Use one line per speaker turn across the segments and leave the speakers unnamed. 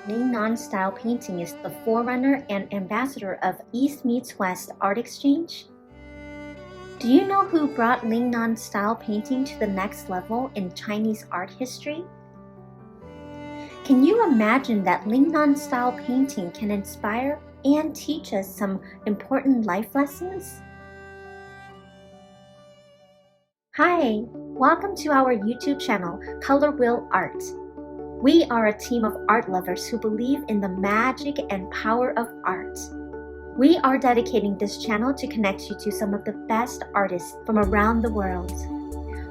Lingnan Style painting is the forerunner and ambassador of East meets West art exchange? Do you know who brought Lingnan Style painting to the next level in Chinese art history? Can you imagine that Lingnan Style painting can inspire and teach us some important life lessons? Hi, welcome to our YouTube channel, ColorWheel Art. We are a team of art lovers who believe in the magic and power of art. We are dedicating this channel to connect you to some of the best artists from around the world.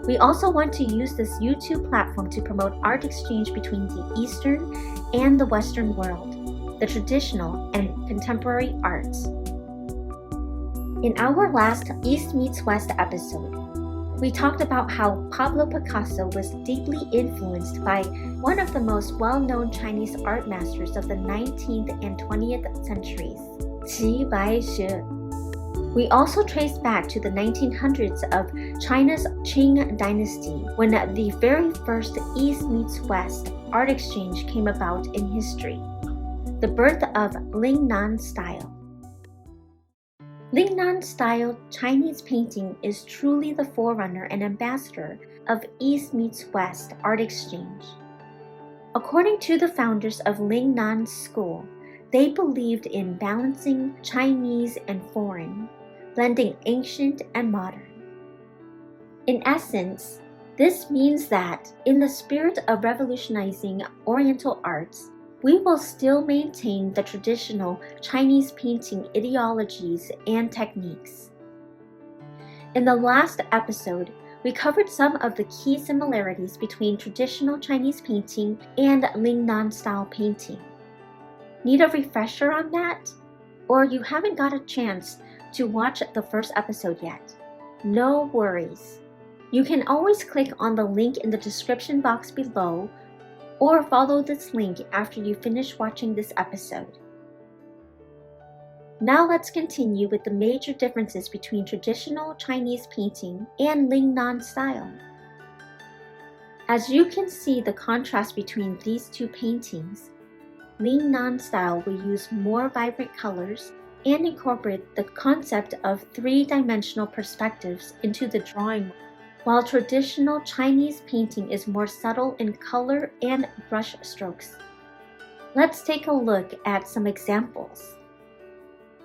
We also want to use this YouTube platform to promote art exchange between the Eastern and the Western world, the traditional and contemporary arts. In our last East meets West episode, we talked about how Pablo Picasso was deeply influenced by one of the most well-known Chinese art masters of the 19th and 20th centuries, Qi Bashi. We also traced back to the 1900s of China's Qing Dynasty when the very first East meets West art exchange came about in history, the birth of Lingnan Style. Lingnan Style Chinese painting is truly the forerunner and ambassador of East meets West art exchange. According to the founders of Lingnan School, they believed in balancing Chinese and foreign, blending ancient and modern. In essence, this means that in the spirit of revolutionizing Oriental arts, we will still maintain the traditional Chinese painting ideologies and techniques. In the last episode, we covered some of the key similarities between traditional Chinese painting and Lingnan style painting. Need a refresher on that? Or you haven't got a chance to watch the first episode yet? No worries. You can always click on the link in the description box below or follow this link after you finish watching this episode. Now let's continue with the major differences between traditional Chinese painting and Lingnan style. As you can see the contrast between these two paintings, Lingnan style will use more vibrant colors and incorporate the concept of three-dimensional perspectives into the drawing, while traditional Chinese painting is more subtle in color and brush strokes. Let's take a look at some examples.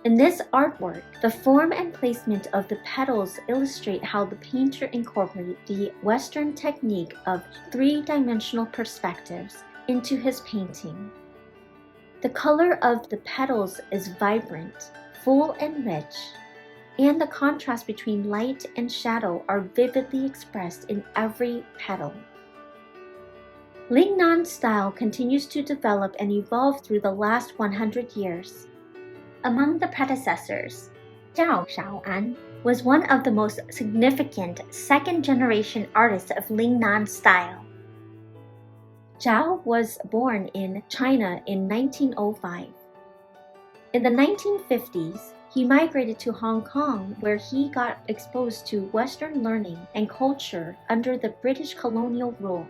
In this artwork, the form and placement of the petals illustrate how the painter incorporated the Western technique of three-dimensional perspectives into his painting. The color of the petals is vibrant, full and rich, and the contrast between light and shadow are vividly expressed in every petal. Lingnan style continues to develop and evolve through the last 100 years. Among the predecessors, Zhao Shao-ang was one of the most significant second-generation artists of Lingnan style. Zhao was born in China in 1905. In the 1950s, he migrated to Hong Kong, where he got exposed to Western learning and culture under the British colonial rule.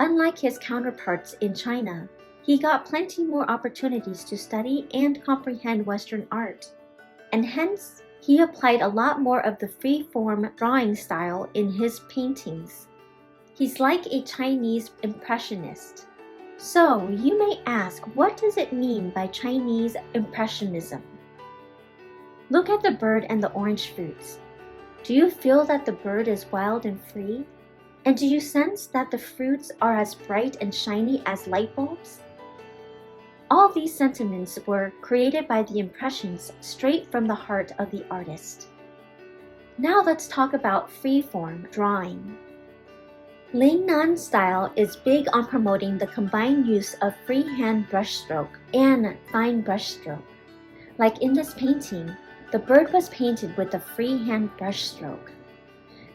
Unlike his counterparts in China, he got plenty more opportunities to study and comprehend Western art, and hence he applied a lot more of the free-form drawing style in his paintings. He's like a Chinese impressionist. So you may ask, what does it mean by Chinese impressionism? Look at the bird and the orange fruits. Do you feel that the bird is wild and free? And do you sense that the fruits are as bright and shiny as light bulbs? All these sentiments were created by the impressions straight from the heart of the artist. Now let's talk about freeform drawing. Lingnan style is big on promoting the combined use of freehand brushstroke and fine brushstroke. Like in this painting, the bird was painted with a freehand brushstroke.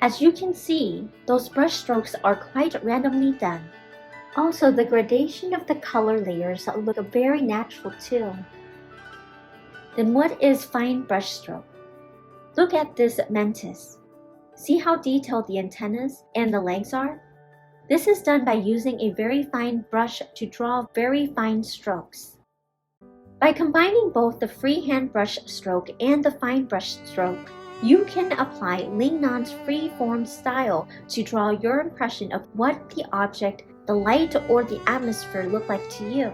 As you can see, those brushstrokes are quite randomly done. Also, the gradation of the color layers look very natural too. Then what is fine brushstroke? Look at this mantis. See how detailed the antennas and the legs are? This is done by using a very fine brush to draw very fine strokes. By combining both the freehand brush stroke and the fine brush stroke, you can apply Lingnan's free-form style to draw your impression of what the object, the light, or the atmosphere look like to you.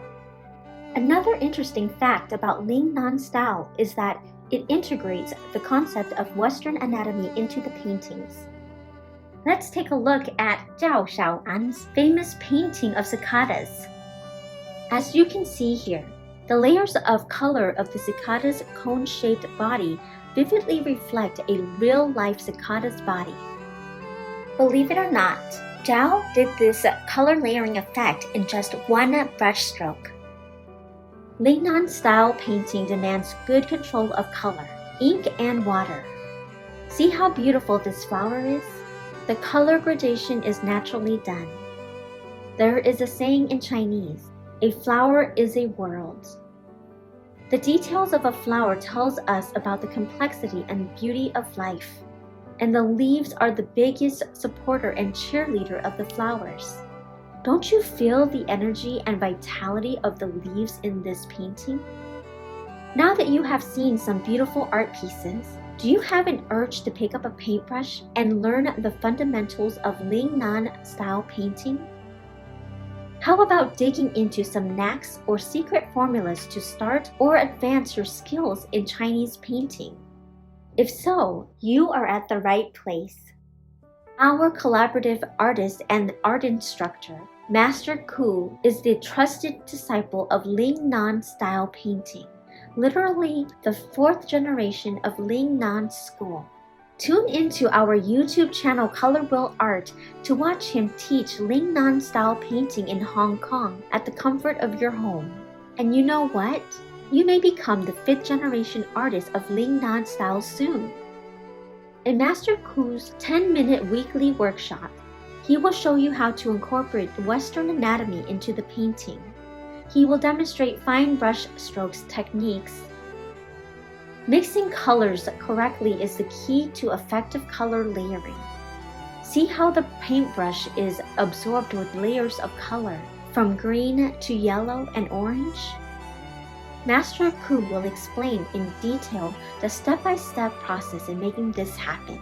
Another interesting fact about Lingnan style is that it integrates the concept of Western anatomy into the paintings. Let's take a look at Zhao Shao-ang's famous painting of cicadas. As you can see here, the layers of color of the cicada's cone-shaped body vividly reflect a real-life cicada's body. Believe it or not, Zhao did this color layering effect in just one brush stroke. Lingnan style painting demands good control of color, ink, and water. See how beautiful this flower is? The color gradation is naturally done. There is a saying in Chinese, a flower is a world. The details of a flower tells us about the complexity and beauty of life, and the leaves are the biggest supporter and cheerleader of the flowers. Don't you feel the energy and vitality of the leaves in this painting? Now that you have seen some beautiful art pieces, do you have an urge to pick up a paintbrush and learn the fundamentals of Lingnan style painting? How about digging into some knacks or secret formulas to start or advance your skills in Chinese painting? If so, you are at the right place. Our collaborative artist and art instructor, Master Ku, is the trusted disciple of Lingnan style painting, literally the fourth generation of Lingnan school. Tune into our YouTube channel ColorWheel Art to watch him teach Lingnan style painting in Hong Kong at the comfort of your home. And you know what? You may become the fifth generation artist of Lingnan style soon. In Master Ku's 10-minute weekly workshop, he will show you how to incorporate Western anatomy into the painting. He will demonstrate fine brush strokes techniques. Mixing colors correctly is the key to effective color layering. See how the paintbrush is absorbed with layers of color, from green to yellow and orange? Master Ku will explain in detail the step-by-step process in making this happen.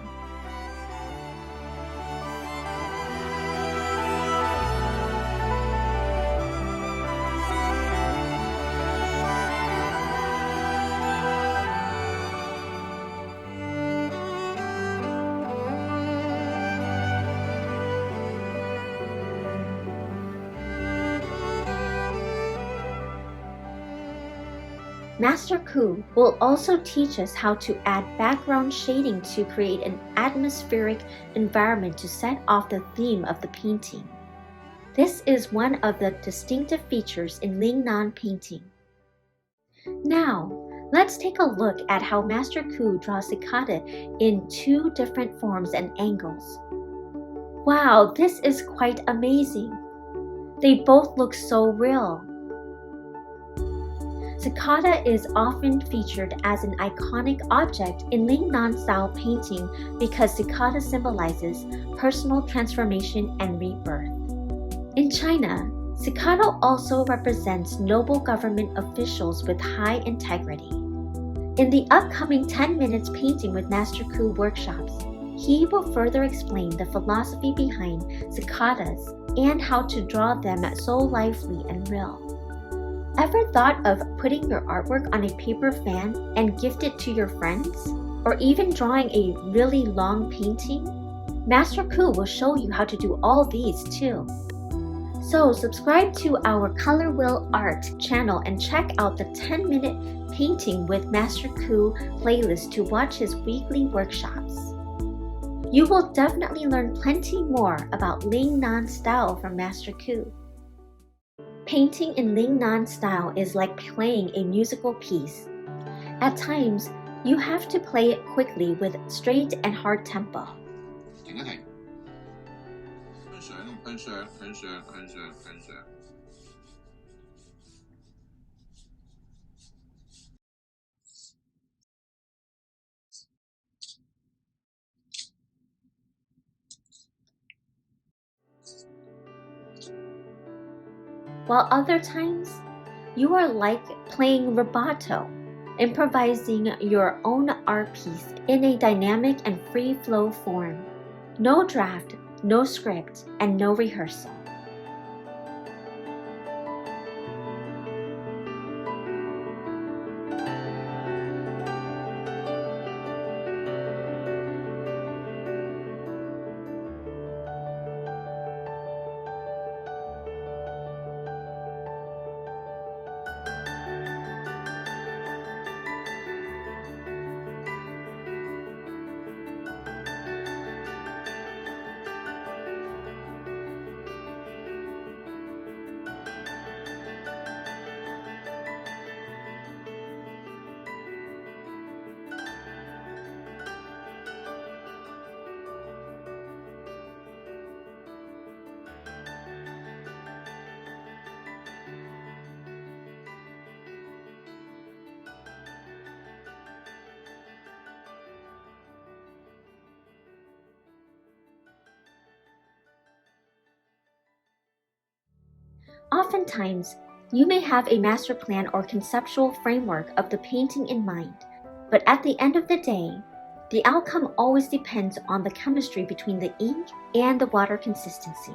Master Ku will also teach us how to add background shading to create an atmospheric environment to set off the theme of the painting. This is one of the distinctive features in Lingnan painting. Now, let's take a look at how Master Ku draws cicada in two different forms and angles. Wow, this is quite amazing. They both look so real. Cicada is often featured as an iconic object in Lingnan style painting because cicada symbolizes personal transformation and rebirth. In China, cicada also represents noble government officials with high integrity. In the upcoming 10 minutes painting with Master Ku workshops, he will further explain the philosophy behind cicadas and how to draw them so lively and real. Ever thought of putting your artwork on a paper fan and gift it to your friends? Or even drawing a really long painting? Master Ku will show you how to do all these too. So subscribe to our ColorWheel Art channel and check out the 10-minute Painting with Master Ku playlist to watch his weekly workshops. You will definitely learn plenty more about Lingnan style from Master Ku. Painting in Lingnan style is like playing a musical piece. At times, you have to play it quickly with straight and hard tempo.
停一停，向上，向上，向上，向上，向上。
while other times you are like playing rubato, improvising your own art piece in a dynamic and free flow form. No draft, no script, and no rehearsal. Oftentimes, you may have a master plan or conceptual framework of the painting in mind, but at the end of the day, the outcome always depends on the chemistry between the ink and the water consistency.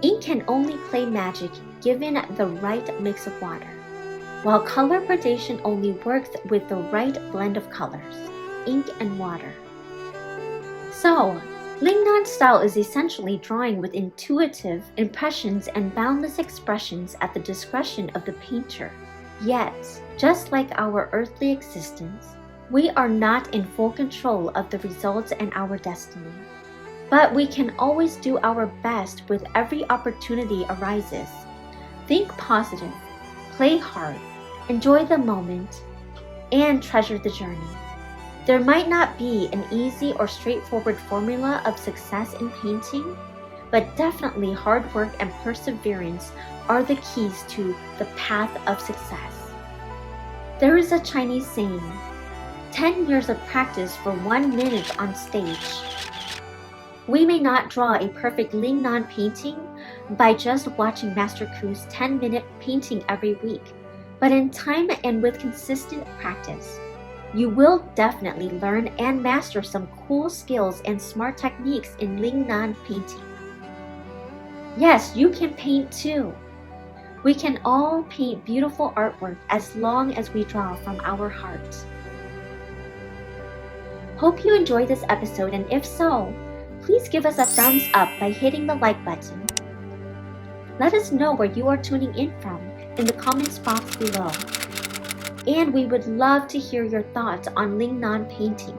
Ink can only play magic given the right mix of water, while color gradation only works with the right blend of colors, ink and water. So, Lingnan Style is essentially drawing with intuitive impressions and boundless expressions at the discretion of the painter. Yet, just like our earthly existence, we are not in full control of the results and our destiny. But we can always do our best with every opportunity arises. Think positive, play hard, enjoy the moment, and treasure the journey. There might not be an easy or straightforward formula of success in painting, but definitely hard work and perseverance are the keys to the path of success. There is a Chinese saying, 10 years of practice for 1 minute on stage. We may not draw a perfect Lingnan painting by just watching Master Ku's 10-minute painting every week, but in time and with consistent practice, you will definitely learn and master some cool skills and smart techniques in Lingnan painting. Yes, you can paint too. We can all paint beautiful artwork as long as we draw from our heart. Hope you enjoyed this episode, and if so, please give us a thumbs up by hitting the like button. Let us know where you are tuning in from in the comments box below. And we would love to hear your thoughts on Lingnan painting.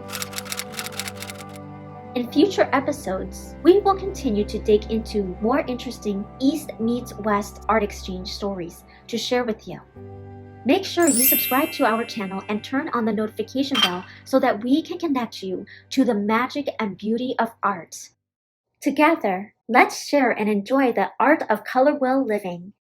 In future episodes, we will continue to dig into more interesting East meets West art exchange stories to share with you. Make sure you subscribe to our channel and turn on the notification bell so that we can connect you to the magic and beauty of art. Together, let's share and enjoy the art of ColorWheel living.